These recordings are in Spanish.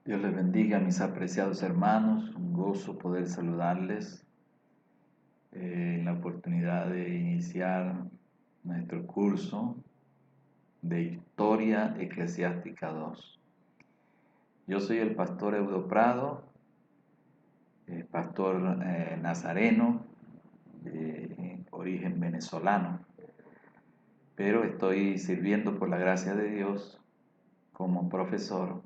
Dios les bendiga, mis apreciados hermanos. Un gozo poder saludarles en la oportunidad de iniciar nuestro curso de Historia Eclesiástica 2. Yo soy el pastor Eudo Prado, pastor nazareno de origen venezolano, pero estoy sirviendo por la gracia de Dios como profesor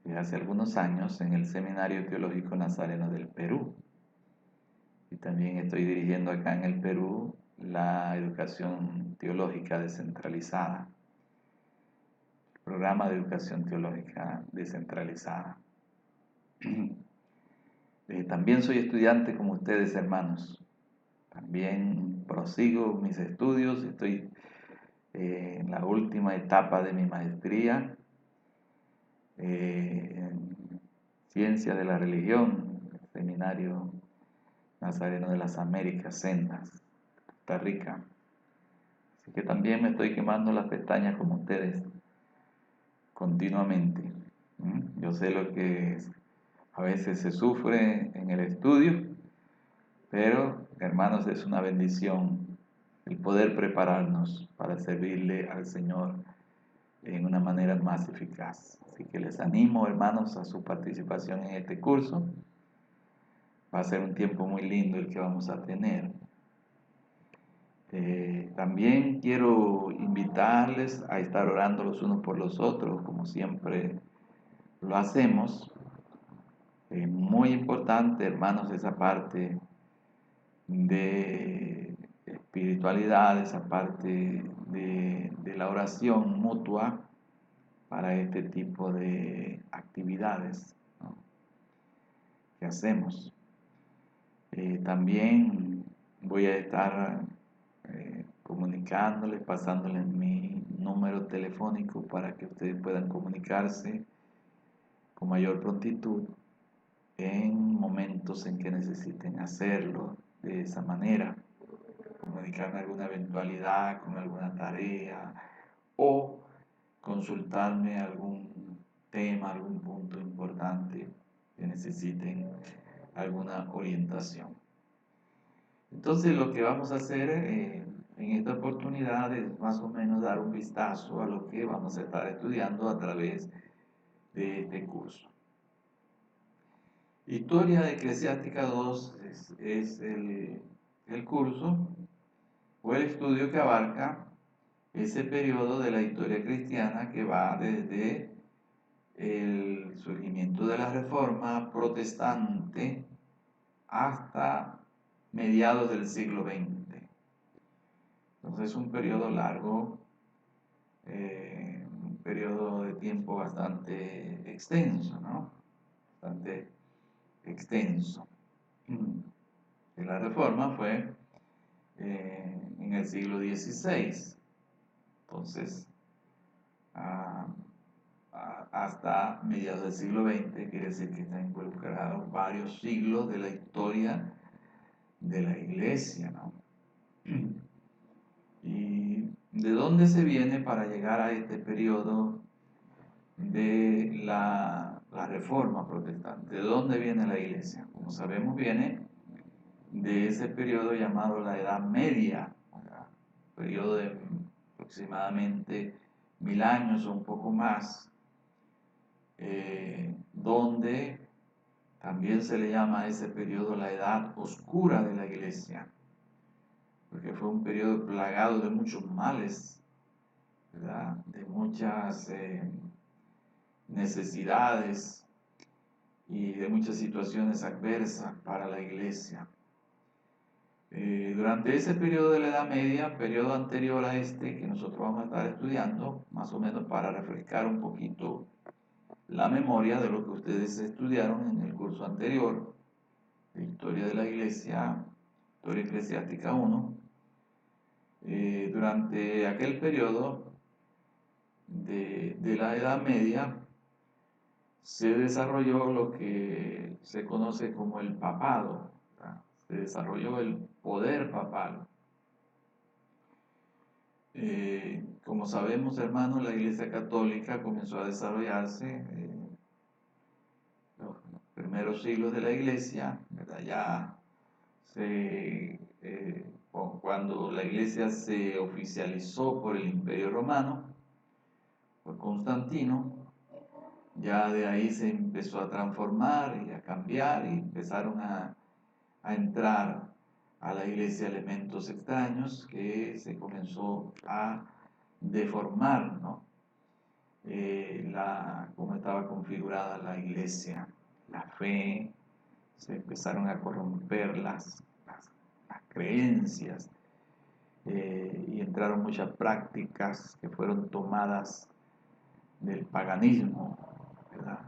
desde hace algunos años en el Seminario Teológico Nazareno del Perú. Y también estoy dirigiendo acá en el Perú la educación teológica descentralizada, el programa de educación teológica descentralizada. También soy estudiante como ustedes, hermanos. También prosigo mis estudios, estoy en la última etapa de mi maestría en Ciencia de la Religión, el Seminario Nazareno de las Américas, Sendas, Costa Rica. Así que también me estoy quemando las pestañas como ustedes continuamente. Yo sé lo que a veces se sufre en el estudio, pero hermanos, es una bendición el poder prepararnos para servirle al Señor en una manera más eficaz. Así que les animo, hermanos, a su participación en este curso. Va a ser un tiempo muy lindo el que vamos a tener. También quiero invitarles a estar orando los unos por los otros, como siempre lo hacemos. Muy importante, hermanos, esa parte de espiritualidad, esa parte de la oración mutua para este tipo de actividades, ¿no?, que hacemos. También voy a estar comunicándoles, pasándoles mi número telefónico para que ustedes puedan comunicarse con mayor prontitud en momentos en que necesiten hacerlo de esa manera, comunicarme alguna eventualidad con alguna tarea o consultarme algún tema, algún punto importante que necesiten alguna orientación. Entonces lo que vamos a hacer en esta oportunidad es más o menos dar un vistazo a lo que vamos a estar estudiando a través de este curso. Historia Eclesiástica 2 es el curso o el estudio que abarca ese periodo de la historia cristiana que va desde el surgimiento de la Reforma protestante hasta mediados del siglo XX. Entonces es un periodo largo, un periodo de tiempo bastante extenso, ¿no? Bastante extenso. La Reforma fue en el siglo XVI. Entonces, hasta mediados del siglo XX, quiere decir que están involucrados varios siglos de la historia de la Iglesia, ¿no? ¿Y de dónde se viene para llegar a este periodo de la Reforma protestante? ¿De dónde viene la Iglesia? Como sabemos, viene de ese periodo llamado la Edad Media, periodo de aproximadamente 1000 años o un poco más, donde también se le llama a ese periodo la Edad Oscura de la Iglesia, porque fue un periodo plagado de muchos males, ¿verdad?, de muchas necesidades y de muchas situaciones adversas para la Iglesia. Durante ese periodo de la Edad Media, periodo anterior a este que nosotros vamos a estar estudiando, más o menos para refrescar un poquito la memoria de lo que ustedes estudiaron en el curso anterior de Historia de la Iglesia, Historia Eclesiástica 1, durante aquel periodo de la Edad Media se desarrolló lo que se conoce como el papado, ¿verdad? Se desarrolló el poder papal. Como sabemos, hermanos, la Iglesia Católica comenzó a desarrollarse los primeros siglos de la Iglesia, ¿verdad? Ya cuando la Iglesia se oficializó por el Imperio Romano, por Constantino, ya de ahí se empezó a transformar y a cambiar y empezaron a entrar a la iglesia elementos extraños que se comenzó a deformar, ¿no? Cómo estaba configurada la iglesia, la fe, se empezaron a corromper las creencias, y entraron muchas prácticas que fueron tomadas del paganismo, ¿verdad?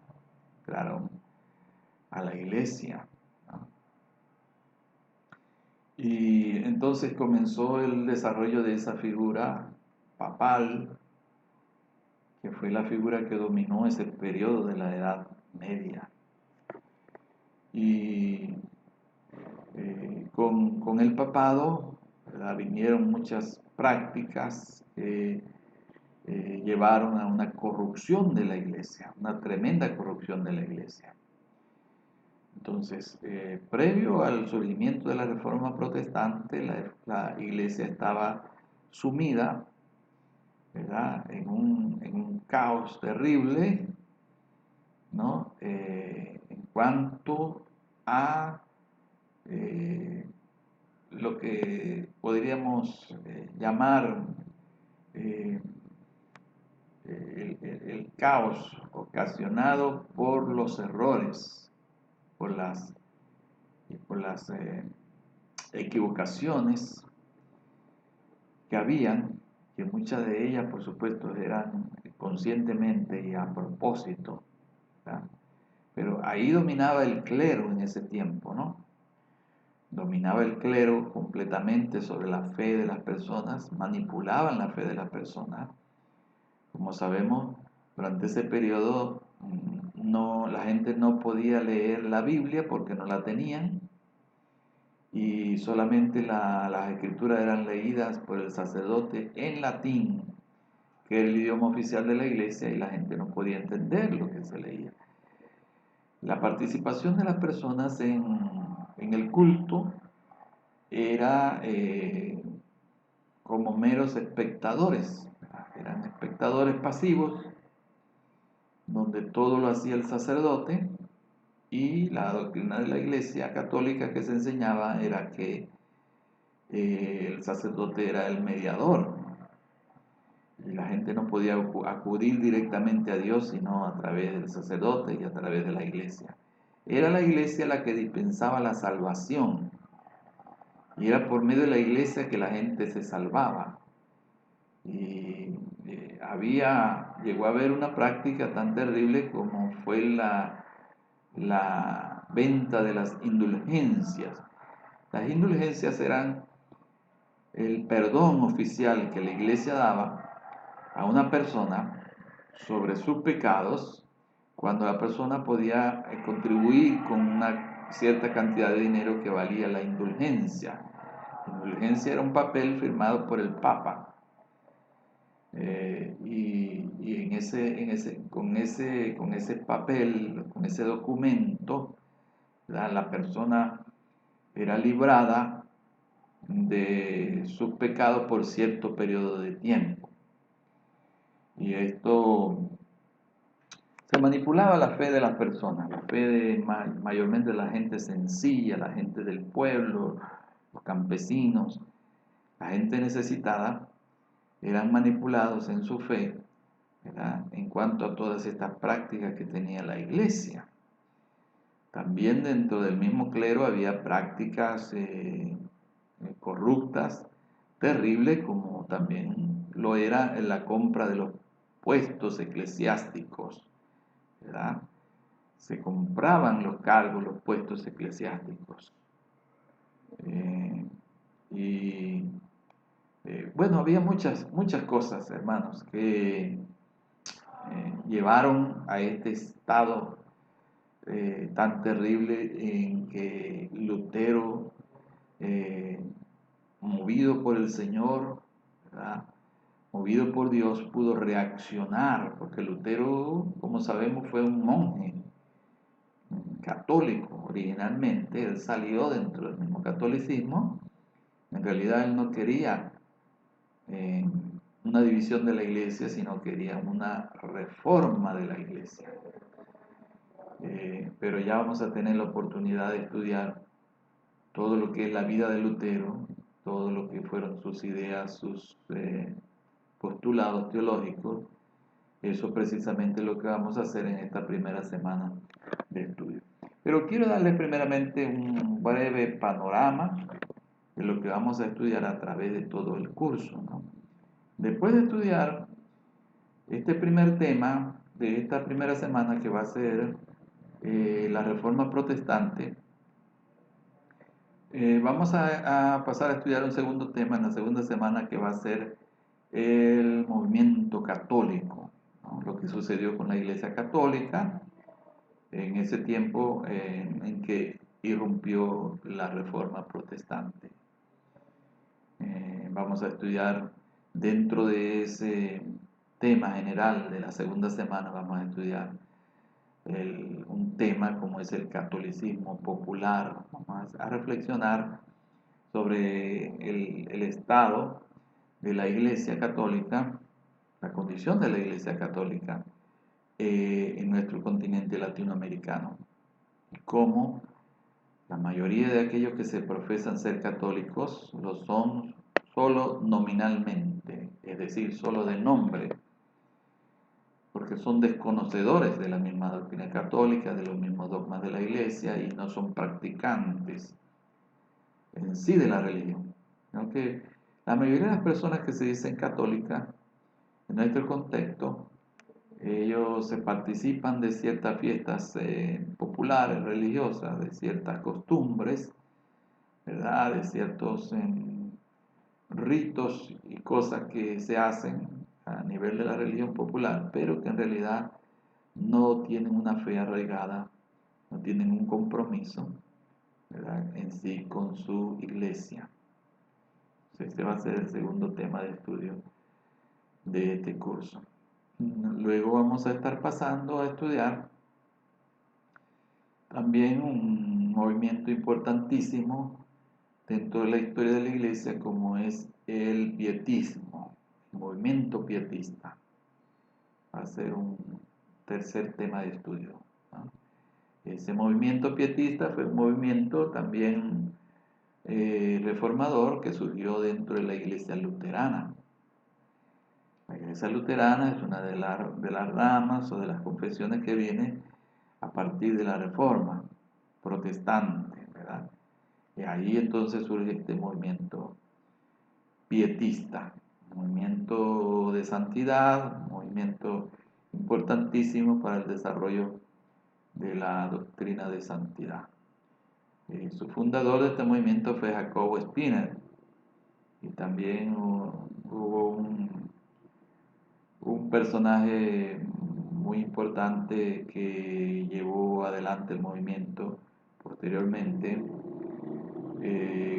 Entraron a la iglesia, ¿no? Y entonces comenzó el desarrollo de esa figura papal, que fue la figura que dominó ese periodo de la Edad Media. Y con el papado, ¿verdad?, vinieron muchas prácticas que llevaron a una corrupción de la iglesia, una tremenda corrupción de la iglesia. Entonces, previo al surgimiento de la Reforma Protestante, la iglesia estaba sumida, ¿verdad?, en un caos terrible, ¿no? En cuanto a lo que podríamos llamar eh, el caos ocasionado por los errores, por las equivocaciones que habían, que muchas de ellas, por supuesto, eran conscientemente y a propósito, ¿verdad? Pero ahí dominaba el clero en ese tiempo, ¿no? Dominaba el clero completamente sobre la fe de las personas, manipulaban la fe de las personas. Como sabemos, durante ese periodo la gente no podía leer la Biblia porque no la tenían, y solamente las escrituras eran leídas por el sacerdote en latín, que era el idioma oficial de la iglesia, y la gente no podía entender lo que se leía. La participación de las personas en el culto era como meros espectadores, eran espectadores pasivos, donde todo lo hacía el sacerdote, y la doctrina de la iglesia católica que se enseñaba era que el sacerdote era el mediador, y la gente no podía acudir directamente a Dios sino a través del sacerdote y a través de la iglesia. Era la iglesia la que dispensaba la salvación, y era por medio de la iglesia que la gente se salvaba. Y llegó a haber una práctica tan terrible como fue la venta de las indulgencias. Las indulgencias eran el perdón oficial que la iglesia daba a una persona sobre sus pecados, cuando la persona podía contribuir con una cierta cantidad de dinero que valía la indulgencia. La indulgencia era un papel firmado por el Papa, y con ese papel, con ese documento, la persona era librada de sus pecados por cierto periodo de tiempo. Y esto se manipulaba la fe de las personas, la fe mayormente de la gente sencilla, la gente del pueblo, los campesinos, la gente necesitada, eran manipulados en su fe, ¿verdad?, en cuanto a todas estas prácticas que tenía la iglesia. También dentro del mismo clero había prácticas corruptas, terribles, como también lo era en la compra de los puestos eclesiásticos, ¿verdad? Se compraban los cargos, los puestos eclesiásticos. Y bueno, había muchas cosas, hermanos, que llevaron a este estado tan terrible en que Lutero, movido por el Señor, ¿verdad?, movido por Dios, pudo reaccionar, porque Lutero, como sabemos, fue un monje católico. Originalmente él salió dentro del mismo catolicismo. En realidad él no quería eh, una división de la iglesia, sino quería una reforma de la iglesia. Pero ya vamos a tener la oportunidad de estudiar todo lo que es la vida de Lutero, todo lo que fueron sus ideas, sus postulados teológicos. Eso precisamente es lo que vamos a hacer en esta primera semana de estudio. Pero quiero darles primeramente un breve panorama de lo que vamos a estudiar a través de todo el curso, ¿no? Después de estudiar este primer tema de esta primera semana, que va a ser la Reforma Protestante, vamos a pasar a estudiar un segundo tema en la segunda semana, que va a ser el movimiento católico, ¿no? Lo que sucedió con la Iglesia Católica en ese tiempo en que irrumpió la Reforma Protestante. Vamos a estudiar dentro de ese tema general de la segunda semana, vamos a estudiar un tema como es el catolicismo popular. Vamos a reflexionar sobre el estado de la Iglesia Católica, la condición de la Iglesia Católica en nuestro continente latinoamericano, y cómo la mayoría de aquellos que se profesan ser católicos lo son solo nominalmente, es decir, solo de nombre, porque son desconocedores de la misma doctrina católica, de los mismos dogmas de la Iglesia, y no son practicantes en sí de la religión. Aunque la mayoría de las personas que se dicen católicas, en nuestro contexto, ellos se participan de ciertas fiestas populares, religiosas, de ciertas costumbres, ¿verdad? De ciertos ritos y cosas que se hacen a nivel de la religión popular, pero que en realidad no tienen una fe arraigada, no tienen un compromiso, ¿verdad?, en sí con su iglesia. Este va a ser el segundo tema de estudio de este curso. Luego vamos a estar pasando a estudiar también un movimiento importantísimo dentro de la historia de la iglesia, como es el pietismo, el movimiento pietista. Va a ser un tercer tema de estudio, ¿no? Ese movimiento pietista fue un movimiento también reformador que surgió dentro de la iglesia luterana. La iglesia luterana es una de las ramas o de las confesiones que viene a partir de la reforma protestante, ¿verdad? Y ahí entonces surge este movimiento pietista, un movimiento de santidad, un movimiento importantísimo para el desarrollo de la doctrina de santidad. Su fundador de este movimiento fue Jacobo Spinner, y también hubo un personaje muy importante que llevó adelante el movimiento posteriormente,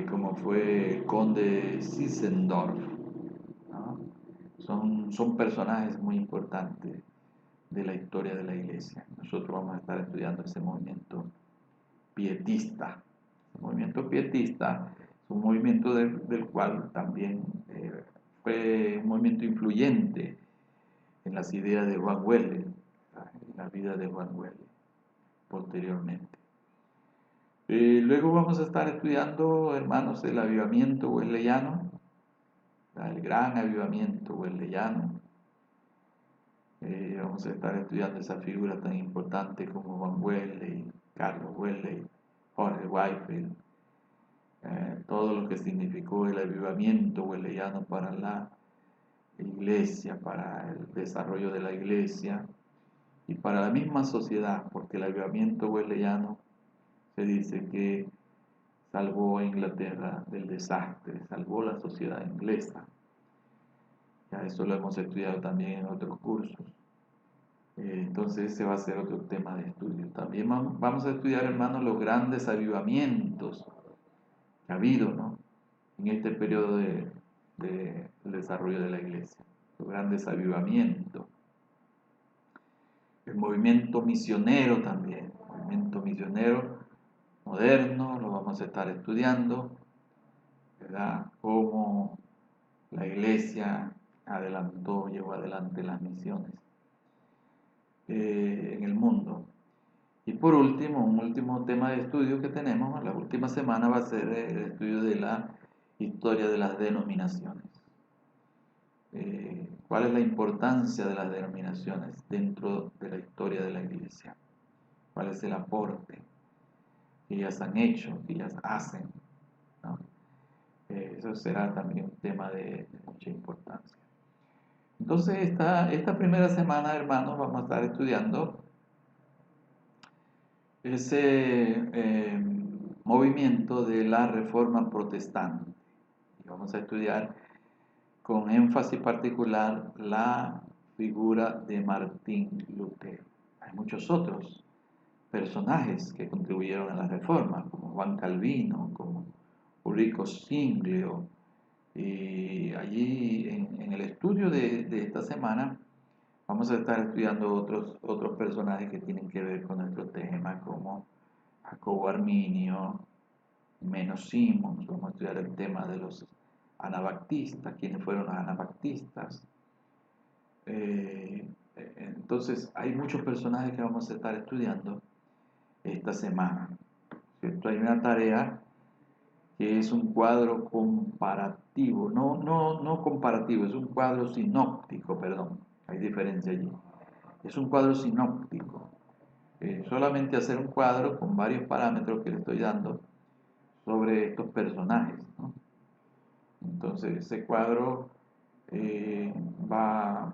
como fue el conde Zinzendorf, ¿no? Son personajes muy importantes de la historia de la iglesia. Nosotros vamos a estar estudiando ese movimiento pietista. El movimiento pietista es un movimiento del cual también fue un movimiento influyente en las ideas de Juan Wesley, en la vida de Juan Wesley posteriormente. Luego vamos a estar estudiando, hermanos, el avivamiento wesleyano, el gran avivamiento wesleyano. Vamos a estar estudiando esa figura tan importante como Juan Wesley, Carlos Wesley, Jorge Whitefield, todo lo que significó el avivamiento wesleyano para la iglesia, para el desarrollo de la iglesia y para la misma sociedad, porque el avivamiento wesleyano se dice que salvó a Inglaterra del desastre, salvó la sociedad inglesa. Ya eso lo hemos estudiado también en otros cursos. Entonces ese va a ser otro tema de estudio. También vamos a estudiar, hermanos, los grandes avivamientos que ha habido, ¿no?, en este periodo del desarrollo de la iglesia. Los grandes avivamientos. El movimiento misionero también. El movimiento misionero moderno, lo vamos a estar estudiando, ¿verdad? Cómo la iglesia llevó adelante las misiones en el mundo. Y por último, un último tema de estudio que tenemos, la última semana va a ser el estudio de la historia de las denominaciones. ¿Cuál es la importancia de las denominaciones dentro de la historia de la iglesia? ¿Cuál es el aporte que ellas han hecho, que ellas hacen, ¿no? Eso será también un tema de mucha importancia. Entonces, esta primera semana, hermanos, vamos a estar estudiando ese movimiento de la Reforma Protestante. Y vamos a estudiar con énfasis particular la figura de Martín Lutero. Hay muchos otros personajes que contribuyeron a la Reforma, como Juan Calvino, como Ulrico Zwinglio. Y allí en el estudio de esta semana vamos a estar estudiando otros personajes que tienen que ver con nuestro tema, como Jacobo Arminio, Menos Simons. Vamos a estudiar el tema de los anabaptistas, quiénes fueron los anabaptistas. Entonces, hay muchos personajes que vamos a estar estudiando esta semana, ¿cierto? Hay una tarea que es un cuadro comparativo, no comparativo, es un cuadro sinóptico, perdón, hay diferencia allí. Es un cuadro sinóptico. Solamente hacer un cuadro con varios parámetros que le estoy dando sobre estos personajes, ¿no? Entonces ese cuadro eh, va,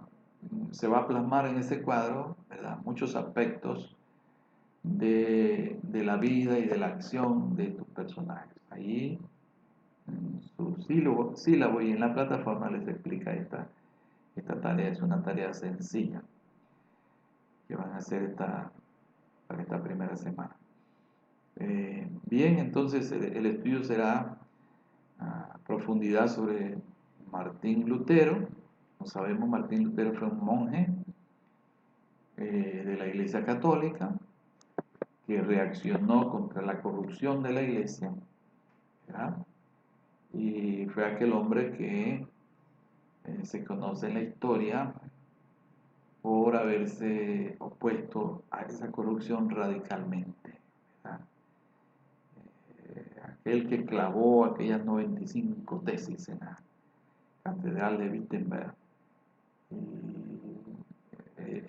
se va a plasmar en ese cuadro, ¿verdad? Muchos aspectos de la vida y de la acción de estos personajes. Ahí en su sílabo y en la plataforma les explica esta tarea. Es una tarea sencilla que van a hacer para esta primera semana. Bien, entonces el estudio será a profundidad sobre Martín Lutero. Como sabemos, Martín Lutero fue un monje de la Iglesia Católica que reaccionó contra la corrupción de la Iglesia, ¿verdad? Y fue aquel hombre que se conoce en la historia por haberse opuesto a esa corrupción radicalmente, ¿verdad? Aquel que clavó aquellas 95 tesis en la Catedral de Wittenberg. Y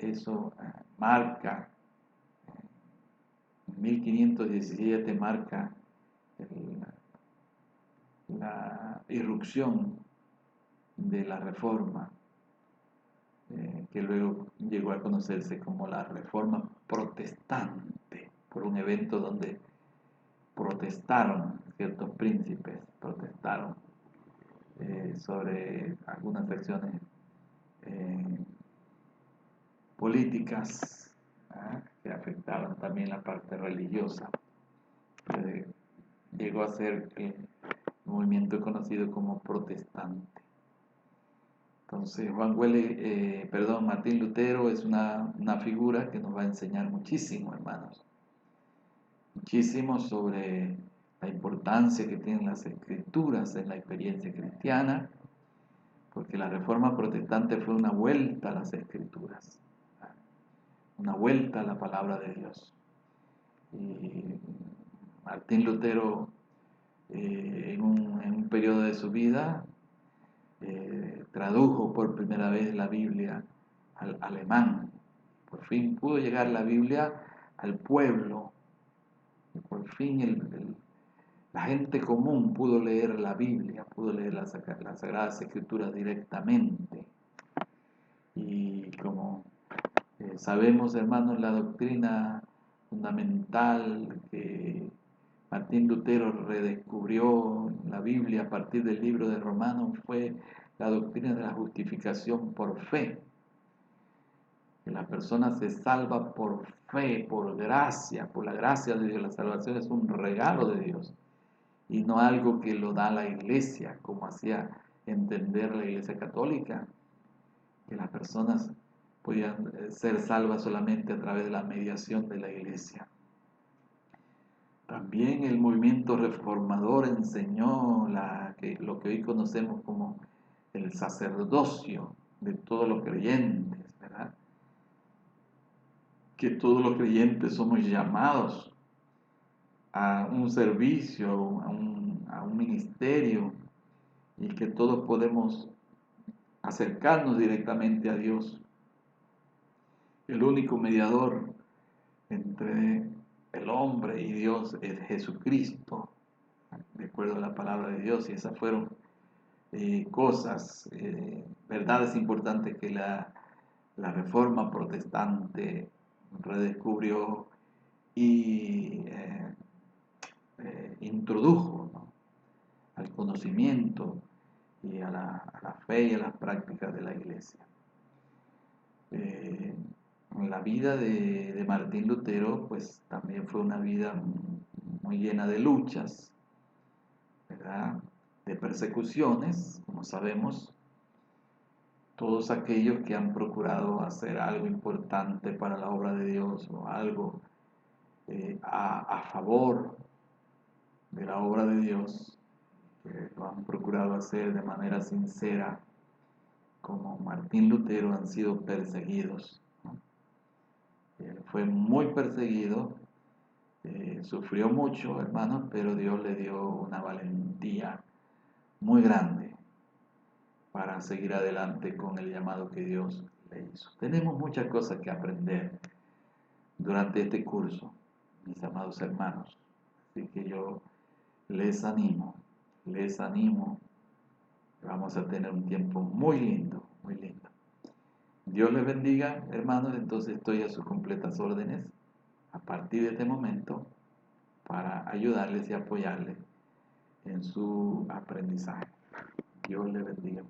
eso marca, en 1517 marca la irrupción de la Reforma, que luego llegó a conocerse como la Reforma Protestante, por un evento donde protestaron ciertos príncipes, protestaron sobre algunas acciones políticas que afectaban también la parte religiosa. Llegó a ser el movimiento conocido como protestante. Entonces, Martín Lutero es una figura que nos va a enseñar muchísimo, hermanos. Muchísimo sobre la importancia que tienen las escrituras en la experiencia cristiana, porque la Reforma Protestante fue una vuelta a las escrituras, una vuelta a la palabra de Dios. Y Martín Lutero, en un periodo de su vida, tradujo por primera vez la Biblia al alemán. Por fin pudo llegar la Biblia al pueblo. Y por fin la gente común pudo leer la Biblia, pudo leer las Sagradas Escrituras directamente. Y como sabemos, hermanos, la doctrina fundamental que Martín Lutero redescubrió en la Biblia a partir del libro de Romanos fue la doctrina de la justificación por fe. Que la persona se salva por fe, por gracia, por la gracia de Dios. La salvación es un regalo de Dios y no algo que lo da la iglesia, como hacía entender la Iglesia Católica, que las personas podían ser salvas solamente a través de la mediación de la iglesia. También el movimiento reformador enseñó lo que hoy conocemos como el sacerdocio de todos los creyentes, ¿verdad? Que todos los creyentes somos llamados a un servicio, a un ministerio, y que todos podemos acercarnos directamente a Dios. El único mediador entre el hombre y Dios es Jesucristo, de acuerdo a la palabra de Dios, y esas fueron verdades importantes que la Reforma Protestante redescubrió y introdujo, ¿no?, al conocimiento y a la fe y a las prácticas de la Iglesia. La vida de Martín Lutero, pues también fue una vida muy llena de luchas, ¿verdad?, de persecuciones, como sabemos. Todos aquellos que han procurado hacer algo importante para la obra de Dios o algo a favor de la obra de Dios, que lo han procurado hacer de manera sincera, como Martín Lutero, han sido perseguidos, ¿no? Él fue muy perseguido, sufrió mucho, hermanos, pero Dios le dio una valentía muy grande para seguir adelante con el llamado que Dios le hizo. Tenemos muchas cosas que aprender durante este curso, mis amados hermanos. Así que yo les animo, vamos a tener un tiempo muy lindo, muy lindo. Dios les bendiga, hermanos. Entonces estoy a sus completas órdenes a partir de este momento para ayudarles y apoyarles en su aprendizaje. Dios les bendiga.